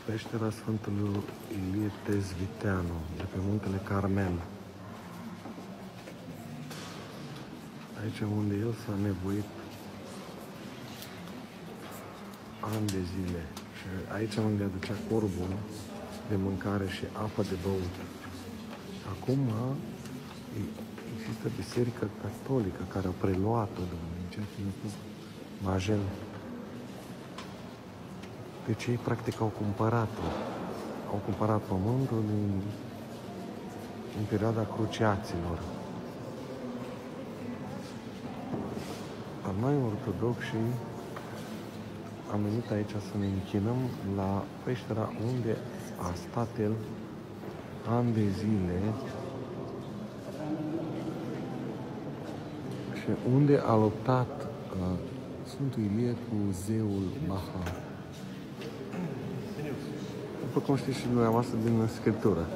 Peștera Sfântului Ilie Tezviteanu, de pe Muntele Carmel. Aici unde el s-a nevoit ani de zile. Și aici unde aducea corbul de mâncare și apă de băut. Acum există biserică catolică care a preluat-o din ceea ce a spus Majel. Deci ei practic au cumpărat-o. Au cumpărat pământul în perioada cruciaților. Dar noi ortodoxii am venit aici să ne închinăm la peștera unde a stat el ani de zile și unde a luptat Sfântul Ilie cu zeul Baha. După cum știți și dumneavoastră din Scriptură.